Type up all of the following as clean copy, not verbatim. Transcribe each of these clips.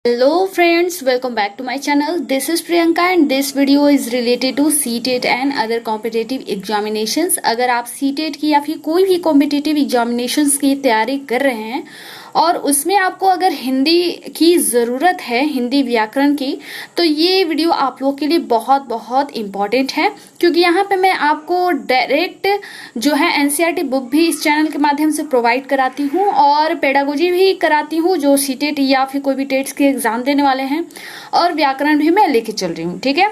Hello friends, welcome back to my channel. This is Priyanka and this video is related to CTET and other competitive examinations. अगर आप CTET की या फिर कोई भी competitive examinations की तैयारी कर रहे हैं और उसमें आपको अगर हिंदी की ज़रूरत है, हिंदी व्याकरण की, तो ये वीडियो आप लोगों के लिए बहुत बहुत इम्पॉर्टेंट है, क्योंकि यहाँ पे मैं आपको डायरेक्ट जो है एनसीईआरटी बुक भी इस चैनल के माध्यम से प्रोवाइड कराती हूँ और पेडागोजी भी कराती हूँ जो सीटेट या फिर कोई भी टेट्स के एग्जाम देने वाले हैं, और व्याकरण भी मैं लेके चल रही हूँ। ठीक है,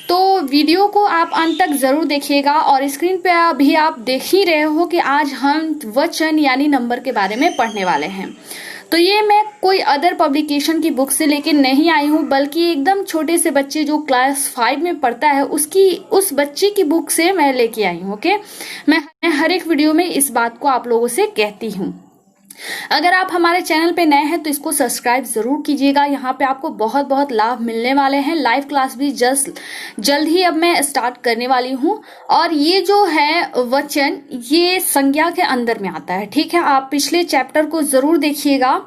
तो वीडियो को आप अंत तक ज़रूर देखिएगा। और स्क्रीन पे अभी आप देख ही रहे हो कि आज हम वचन यानी नंबर के बारे में पढ़ने वाले हैं। तो ये मैं कोई अदर पब्लिकेशन की बुक से लेके नहीं आई हूँ, बल्कि एकदम छोटे से बच्चे जो क्लास 5 में पढ़ता है उस बच्चे की बुक से मैं लेके आई हूँ। ओके, मैं हर एक वीडियो में इस बात को आप लोगों से कहती हूँ। अगर आप हमारे चैनल पे नए हैं तो इसको सब्सक्राइब जरूर कीजिएगा। यहाँ पे आपको बहुत बहुत लाभ मिलने वाले हैं। लाइव क्लास भी जल्द ही अब मैं स्टार्ट करने वाली हूँ। और ये जो है वचन, ये संज्ञा के अंदर में आता है। ठीक है, आप पिछले चैप्टर को जरूर देखिएगा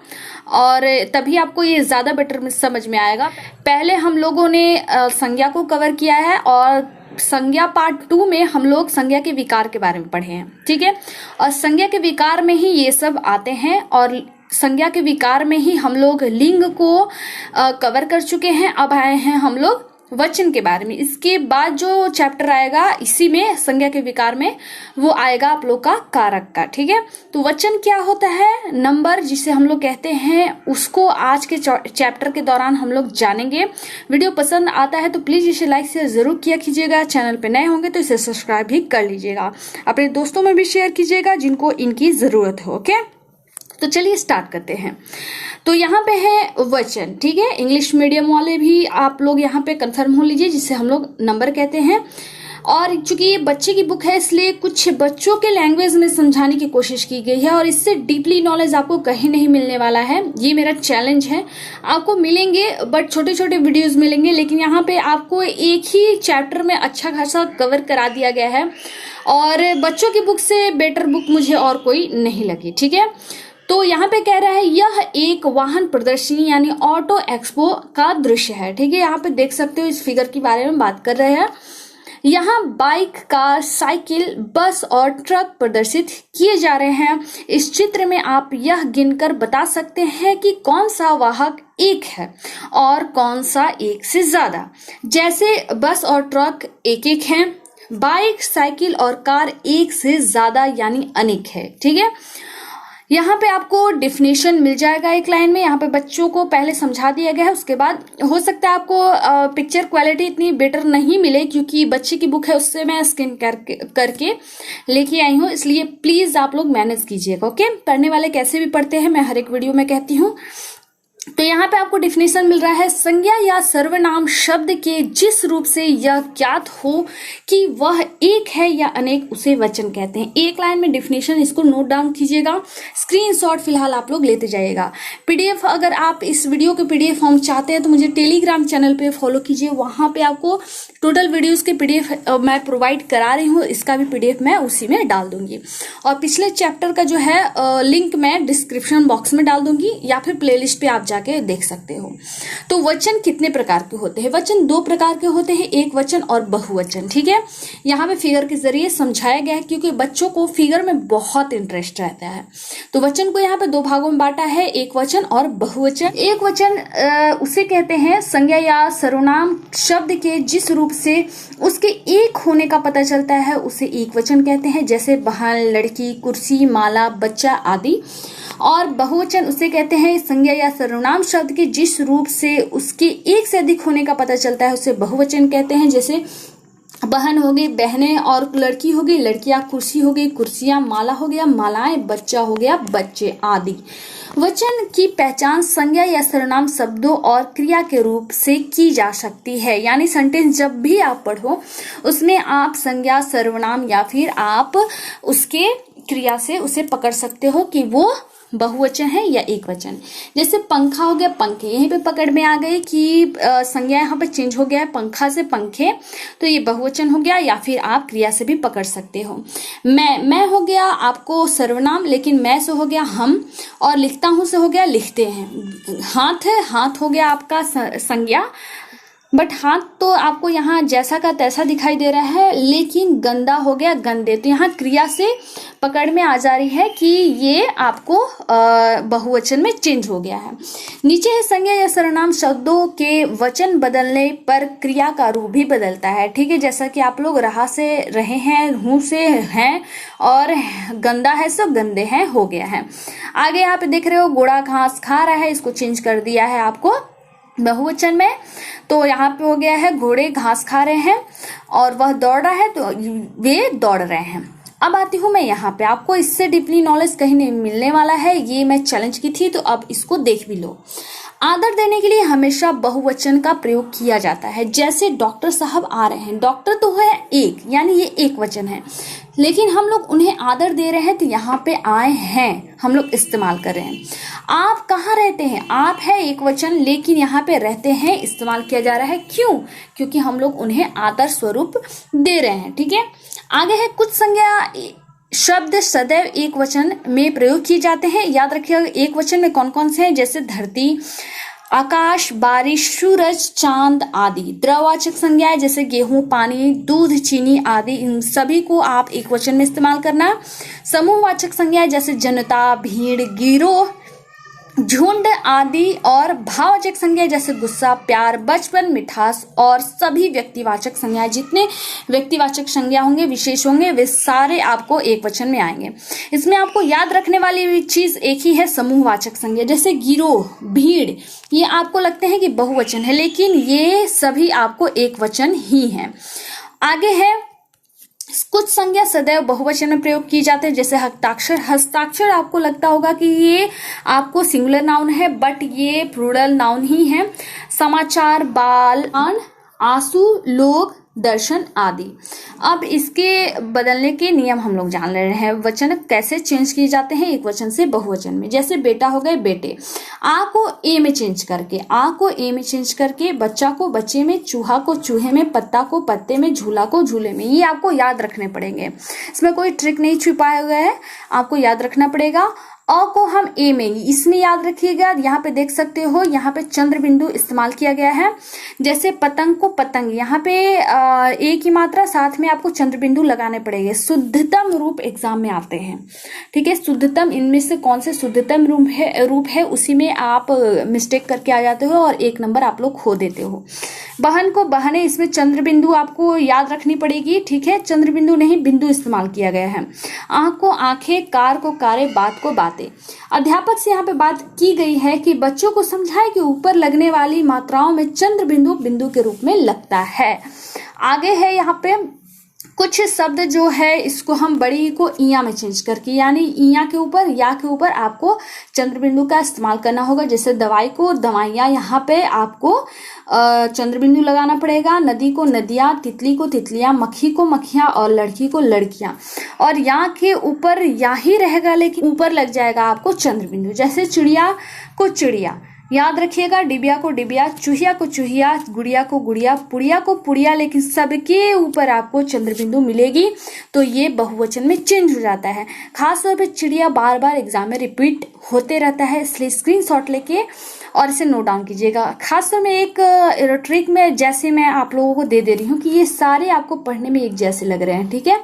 और तभी आपको ये ज्यादा बेटर समझ में आएगा। पहले हम लोगों ने संज्ञा को कवर किया है और संज्ञा पार्ट 2 में हम लोग संज्ञा के विकार के बारे में पढ़े हैं। ठीक है, और संज्ञा के विकार में ही ये सब आते हैं और संज्ञा के विकार में ही हम लोग लिंग को कवर कर चुके हैं। अब आए हैं हम लोग वचन के बारे में। इसके बाद जो चैप्टर आएगा इसी में संज्ञा के विकार में, वो आएगा आप लोग का कारक का। ठीक है, तो वचन क्या होता है, नंबर जिसे हम लोग कहते हैं, उसको आज के चैप्टर के दौरान हम लोग जानेंगे। वीडियो पसंद आता है तो प्लीज इसे लाइक शेयर जरूर किया कीजिएगा। चैनल पे नए होंगे तो इसे सब्सक्राइब भी कर लीजिएगा। अपने दोस्तों में भी शेयर कीजिएगा जिनको इनकी जरूरत हो। ओके, तो चलिए स्टार्ट करते हैं। तो यहाँ पे है वचन। ठीक है, इंग्लिश मीडियम वाले भी आप लोग यहाँ पे कंफर्म हो लीजिए, जिसे हम लोग नंबर कहते हैं। और चूंकि ये बच्चे की बुक है इसलिए कुछ बच्चों के लैंग्वेज में समझाने की कोशिश की गई है और इससे डीपली नॉलेज आपको कहीं नहीं मिलने वाला है। ये मेरा चैलेंज है। आपको मिलेंगे बट छोटे छोटे वीडियोस मिलेंगे, लेकिन यहाँ पे आपको एक ही चैप्टर में अच्छा खासा कवर करा दिया गया है और बच्चों की बुक से बेटर बुक मुझे और कोई नहीं लगी। ठीक है, तो यहाँ पे कह रहा है यह एक वाहन प्रदर्शनी यानी ऑटो एक्सपो का दृश्य है। ठीक है, यहाँ पे देख सकते हो इस फिगर के बारे में बात कर रहे हैं। यहाँ बाइक, कार, साइकिल, बस और ट्रक प्रदर्शित किए जा रहे हैं। इस चित्र में आप यह गिनकर बता सकते हैं कि कौन सा वाहक एक है और कौन सा एक से ज्यादा। जैसे बस और ट्रक एक एक हैं, बाइक, साइकिल और कार एक से ज्यादा यानी अनेक है। ठीक है, यहाँ पे आपको डिफिनेशन मिल जाएगा एक लाइन में। यहाँ पे बच्चों को पहले समझा दिया गया है, उसके बाद हो सकता है आपको पिक्चर क्वालिटी इतनी बेटर नहीं मिले, क्योंकि बच्चे की बुक है उससे मैं स्कैन करके लेके आई हूँ, इसलिए प्लीज आप लोग मैनेज कीजिएगा। ओके, पढ़ने वाले कैसे भी पढ़ते हैं मैं हर एक वीडियो में कहती हूँ। तो यहाँ पे आपको डिफिनेशन मिल रहा है, संज्ञा या सर्वनाम शब्द के जिस रूप से यह ज्ञात हो कि वह एक है या अनेक, उसे वचन कहते हैं। एक लाइन में डिफिनेशन, इसको नोट डाउन कीजिएगा, स्क्रीनशॉट फिलहाल आप लोग लेते जाइएगा। पीडीएफ, अगर आप इस वीडियो के पीडीएफ फॉर्म चाहते हैं तो मुझे टेलीग्राम चैनल पे फॉलो कीजिए। वहां पे आपको टोटल वीडियोज के पीडीएफ मैं प्रोवाइड करा रही हूँ, इसका भी पीडीएफ मैं उसी में डाल दूंगी। और पिछले चैप्टर का जो है लिंक मैं डिस्क्रिप्शन बॉक्स में डाल दूंगी या फिर प्लेलिस्ट पे आप के देख सकते हो। तो वचन कितने प्रकार के होते हैं? वचन 2 प्रकार के होते हैं, एक वचन और बहुवचन। ठीक है, यहाँ पे फिगर के जरिए समझाया गया है क्योंकि बच्चों को फिगर में बहुत इंटरेस्ट रहता है। तो वचन को यहाँ पे 2 भागों में बांटा है, एक वचन और बहुवचन। एक वचन उसे कहते हैं संज्ञा या सर्वनाम शब्द के जिस रूप से उसके एक होने का पता चलता है उसे एक वचन कहते हैं, जैसे बहन, लड़की, कुर्सी, माला, बच्चा आदि। और बहुवचन उसे कहते हैं संज्ञा या सर्वनाम शब्द के जिस रूप से उसके एक से अधिक होने का पता चलता है उसे बहुवचन कहते हैं, जैसे बहन हो गई, बहनें, और लड़की हो गई, लड़कियां, कुर्सी हो गई, कुर्सियां, माला हो गया, मालाएं, बच्चा हो गया, बच्चे आदि। वचन की पहचान संज्ञा या सर्वनाम शब्दों और क्रिया के रूप से की जा सकती है, यानी सेंटेंस जब भी आप पढ़ो उसमें आप संज्ञा, सर्वनाम या फिर आप उसके क्रिया से उसे पकड़ सकते हो कि वो बहुवचन है या एक वचन। जैसे पंखा हो गया पंखे, यहीं पे पकड़ में आ गई कि संज्ञा यहाँ पे चेंज हो गया है पंखा से पंखे, तो ये बहुवचन हो गया, या फिर आप क्रिया से भी पकड़ सकते हो। मैं हो गया आपको सर्वनाम, लेकिन मैं से हो गया हम, और लिखता हूं से हो गया लिखते हैं। हाथ है, हाथ हो गया आपका संज्ञा, बट हाथ तो आपको यहाँ जैसा का तैसा दिखाई दे रहा है, लेकिन गंदा हो गया गंदे, तो यहाँ क्रिया से पकड़ में आ जा रही है कि ये आपको बहुवचन में चेंज हो गया है। नीचे है संज्ञा या सर्वनाम शब्दों के वचन बदलने पर क्रिया का रूप भी बदलता है। ठीक है, जैसा कि आप लोग रहा से रहे हैं, हूं से हैं, और गंदा है सो गंदे हैं हो गया है। आगे यहाँ पे देख रहे हो घोड़ा घास खा रहा है, इसको चेंज कर दिया है आपको बहुवचन में, तो यहाँ पे हो गया है घोड़े घास खा रहे हैं, और वह दौड़ रहा है तो वे दौड़ रहे हैं। अब आती हूँ मैं यहाँ पे, आपको इससे डीपली नॉलेज कहीं नहीं मिलने वाला है, ये मैं चैलेंज की थी, तो अब इसको देख भी लो। आदर देने के लिए हमेशा बहुवचन का प्रयोग किया जाता है। जैसे डॉक्टर साहब आ रहे हैं, डॉक्टर तो है एक, यानी ये एक वचन है, लेकिन हम लोग उन्हें आदर दे रहे हैं तो यहाँ पे आए हैं हम लोग इस्तेमाल कर रहे हैं। आप कहाँ रहते हैं, आप है एक वचन, लेकिन यहाँ पे रहते हैं इस्तेमाल किया जा रहा है। क्यों? क्योंकि हम लोग उन्हें आदर स्वरूप दे रहे हैं। ठीक है, आगे है कुछ संज्ञा शब्द सदैव एक वचन में प्रयोग किए जाते हैं। याद रखिएगा एक वचन में कौन कौन से हैं, जैसे धरती, आकाश, बारिश, सूरज, चांद आदि। द्रववाचक संज्ञाएं जैसे गेहूं, पानी, दूध, चीनी आदि, इन सभी को आप एक वचन में इस्तेमाल करना। समूहवाचक संज्ञाएं जैसे जनता, भीड़, गिरोह, झुंड आदि, और भाववाचक संज्ञाएं जैसे गुस्सा, प्यार, बचपन, मिठास, और सभी व्यक्तिवाचक संज्ञाएं, जितने व्यक्तिवाचक संज्ञा होंगे, विशेष होंगे, वे सारे आपको एक वचन में आएंगे। इसमें आपको याद रखने वाली चीज एक ही है, समूहवाचक संज्ञा। जैसे गिरोह, भीड़, ये आपको लगते हैं कि बहुवचन है, लेकिन ये सभी आपको एक वचन ही है। आगे है कुछ संज्ञा सदैव बहुवचन में प्रयोग की जाते हैं, जैसे हस्ताक्षर। हस्ताक्षर आपको लगता होगा कि ये आपको सिंगुलर नाउन है, बट ये प्लूरल नाउन ही है। समाचार, बाल, आंसू, लोग, दर्शन आदि। अब इसके बदलने के नियम हम लोग जान ले रहे हैं। वचन कैसे चेंज किए जाते हैं एक वचन से बहुवचन में। जैसे बेटा हो गए बेटे, आ को ए में चेंज करके, आ को ए में चेंज करके, बच्चा को बच्चे में, चूहा को चूहे में, पत्ता को पत्ते में, झूला को झूले में। ये आपको याद रखने पड़ेंगे, इसमें कोई ट्रिक नहीं छुपाया गया है, आपको याद रखना पड़ेगा। अ को हम ए में, इसमें याद रखिएगा, यहाँ पे देख सकते हो, यहाँ पे चंद्र बिंदु इस्तेमाल किया गया है। जैसे पतंग को पतंग, यहाँ पे ए की मात्रा, साथ में आपको चंद्र बिंदु लगाने पड़ेंगे। शुद्धतम रूप एग्जाम में आते हैं। ठीक है, शुद्धतम, इनमें से कौन से शुद्धतम रूप है उसी में आप मिस्टेक करके आ जाते हो और एक नंबर आप लोग खो देते हो। बहन को बहने, इसमें चंद्र बिंदु आपको याद रखनी पड़ेगी। ठीक है, चंद्र बिंदु नहीं बिंदु इस्तेमाल किया गया है। आंख को आंखें, कार को कारें, बात को बातें। अध्यापक से यहाँ पे बात की गई है कि बच्चों को समझाए कि ऊपर लगने वाली मात्राओं में चंद्र बिंदु बिंदु के रूप में लगता है। आगे है यहाँ पे कुछ शब्द जो है, इसको हम बड़ी को इया में चेंज करके, यानी इया के ऊपर, या के ऊपर आपको चंद्र बिंदु का इस्तेमाल करना होगा। जैसे दवाई को दवाइयाँ, यहाँ पे आपको चंद्र बिंदु लगाना पड़ेगा। नदी को नदियाँ, तितली को तितलियाँ, मक्खी को मक्खियाँ, और लड़की को लड़कियाँ। और यहाँ के ऊपर या ही रहेगा, लेकिन ऊपर लग जाएगा आपको चंद्र बिंदु। जैसे चिड़िया को चिड़िया, याद रखिएगा, डिबिया को डिबिया, चूहिया को चूहिया, गुड़िया को गुड़िया, पुड़िया को पुड़िया, लेकिन सबके ऊपर आपको चंद्र बिंदु मिलेगी, तो ये बहुवचन में चेंज हो जाता है। खास तौर पे चिड़िया बार बार एग्जाम में रिपीट होते रहता है, इसलिए स्क्रीनशॉट लेके और इसे नोट डाउन कीजिएगा। खासतौर में एक ट्रिक में जैसे मैं आप लोगों को दे रही हूँ कि ये सारे आपको पढ़ने में एक जैसे लग रहे हैं। ठीक है,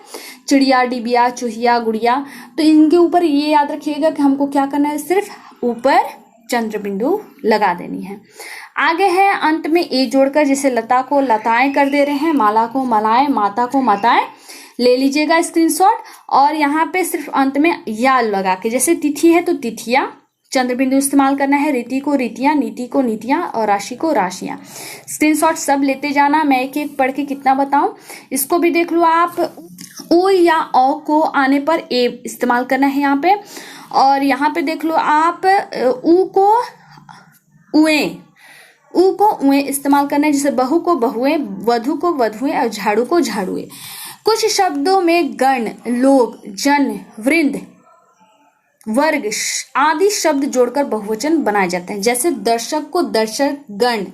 चिड़िया, डिबिया, चूहिया, गुड़िया, तो इनके ऊपर ये याद रखिएगा कि हमको क्या करना है, सिर्फ ऊपर चंद्र बिंदु लगा देनी है। आगे है अंत में ए जोड़कर, जैसे लता को लताएं कर दे रहे हैं, माला को मालाएं, माता को माताएं, ले लीजिएगा स्क्रीनशॉट। और यहाँ पे सिर्फ अंत में या लगा के, जैसे तिथि है तो तिथियां, चंद्र बिंदु इस्तेमाल करना है। रीति को रीतियां, नीति को नीतियां, और राशि को राशियां। स्क्रीनशॉट सब लेते जाना, मैं एक एक पढ़ के कितना बताऊं, इसको भी देख लो आप। उ या औ को आने पर ए इस्तेमाल करना है यहाँ पे, और यहाँ पे देख लो आप, उ को उए, उ को उए इस्तेमाल करना है। जैसे बहू को बहुए, वधु को वधुए, और झाड़ू को झाड़ुए। कुछ शब्दों में गण, लोग, जन, वृंद वर्ग आदि शब्द जोड़कर बहुवचन बनाए जाते हैं। जैसे दर्शक को दर्शक गण,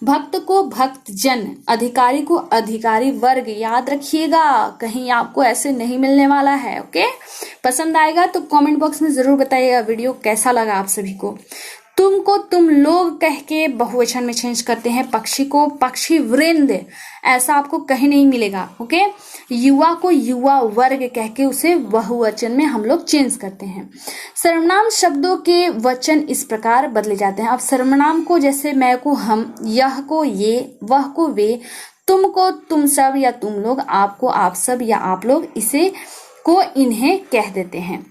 भक्त को भक्त जन, अधिकारी को अधिकारी वर्ग। याद रखिएगा, कहीं आपको ऐसे नहीं मिलने वाला है। ओके, पसंद आएगा तो कमेंट बॉक्स में जरूर बताइएगा वीडियो कैसा लगा आप सभी को। तुमको तुम लोग कह के बहुवचन में चेंज करते हैं। पक्षी को पक्षी वृंद, ऐसा आपको कहीं नहीं मिलेगा। ओके, युवा को युवा वर्ग कह के उसे बहुवचन में हम लोग चेंज करते हैं। सर्वनाम शब्दों के वचन इस प्रकार बदले जाते हैं। अब सर्वनाम को जैसे मैं को हम, यह को ये, वह को वे, तुम को तुम सब या तुम लोग, आप को आप सब या आप लोग, इसे को इन्हें कह देते हैं।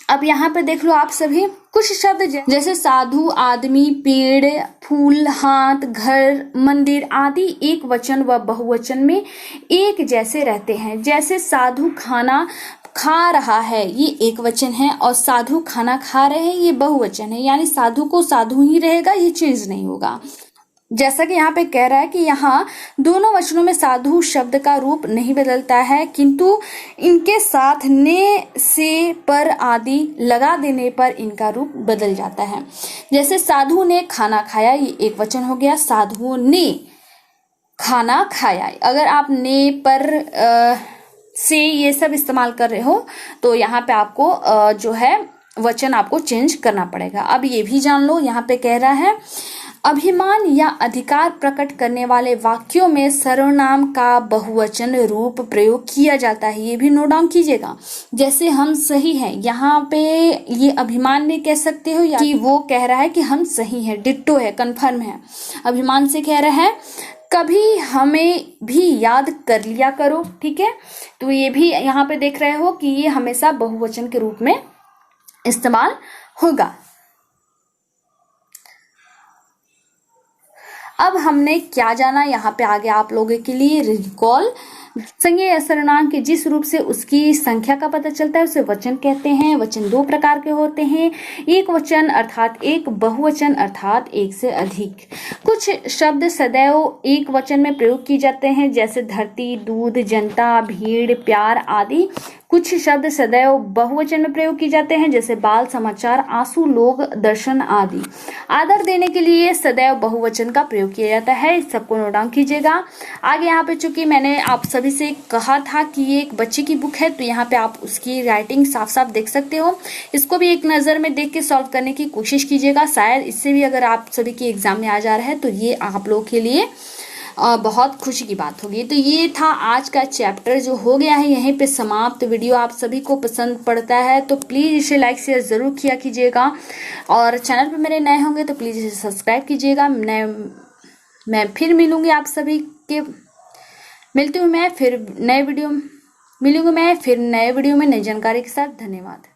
अब यहाँ पे देख लो आप सभी, कुछ शब्द जैसे साधु, आदमी, पेड़, फूल, हाथ, घर, मंदिर आदि एक वचन व बहुवचन में एक जैसे रहते हैं। जैसे साधु खाना खा रहा है, ये एक वचन है, और साधु खाना खा रहे हैं, ये बहुवचन है। यानी साधु को साधु ही रहेगा, ये चेंज नहीं होगा। जैसा कि यहाँ पे कह रहा है कि यहाँ दोनों वचनों में साधु शब्द का रूप नहीं बदलता है, किंतु इनके साथ ने, से, पर आदि लगा देने पर इनका रूप बदल जाता है। जैसे साधु ने खाना खाया, ये एक वचन हो गया, साधुओं ने खाना खाया। अगर आप ने, पर, से ये सब इस्तेमाल कर रहे हो तो यहाँ पे आपको जो है वचन आपको चेंज करना पड़ेगा। अब ये भी जान लो, यहाँ पे कह रहा है अभिमान या अधिकार प्रकट करने वाले वाक्यों में सर्वनाम का बहुवचन रूप प्रयोग किया जाता है। ये भी नोट डाउन कीजिएगा। जैसे हम सही हैं, यहाँ पे ये अभिमान में कह सकते हो, या कि वो कह रहा है कि हम सही हैं, डिट्टो है, कंफर्म है। अभिमान से कह रहा है कभी हमें भी याद कर लिया करो। ठीक है, तो ये भी यहाँ पे देख रहे हो कि ये हमेशा बहुवचन के रूप में इस्तेमाल होगा। अब हमने क्या जाना, यहाँ पे आगे आप लोगों के लिए रिकॉल। संज्ञा या सर्वनाम के जिस रूप से उसकी संख्या का पता चलता है उसे वचन कहते हैं। वचन दो प्रकार के होते हैं, एक वचन अर्थात एक, बहुवचन अर्थात एक से अधिक। कुछ शब्द सदैव एक वचन में प्रयोग किए जाते हैं, जैसे धरती, दूध, जनता, भीड़, प्यार आदि। कुछ शब्द सदैव बहुवचन में प्रयोग किए जाते हैं, जैसे बाल, समाचार, आंसू, लोग, दर्शन आदि। आदर देने के लिए सदैव बहुवचन का प्रयोग किया जाता है, सबको नोट डाउन कीजिएगा। आगे यहाँ पे चूंकि मैंने आप सभी से कहा था कि ये एक बच्चे की बुक है, तो यहाँ पे आप उसकी राइटिंग साफ साफ देख सकते हो। इसको भी एक नज़र में देख के सॉल्व करने की कोशिश कीजिएगा। शायद इससे भी अगर आप सभी के एग्जाम में आ जा रहा है तो ये आप लोगों के लिए बहुत खुशी की बात होगी। तो ये था आज का चैप्टर जो हो गया है यहीं पे समाप्त। वीडियो आप सभी को पसंद पड़ता है तो प्लीज़ इसे लाइक शेयर ज़रूर किया कीजिएगा, और चैनल पे मेरे नए होंगे तो प्लीज़ इसे सब्सक्राइब कीजिएगा। मैं फिर मिलूँगी आप सभी के, मिलती हूँ मैं फिर नए वीडियो में नई जानकारी के साथ। धन्यवाद।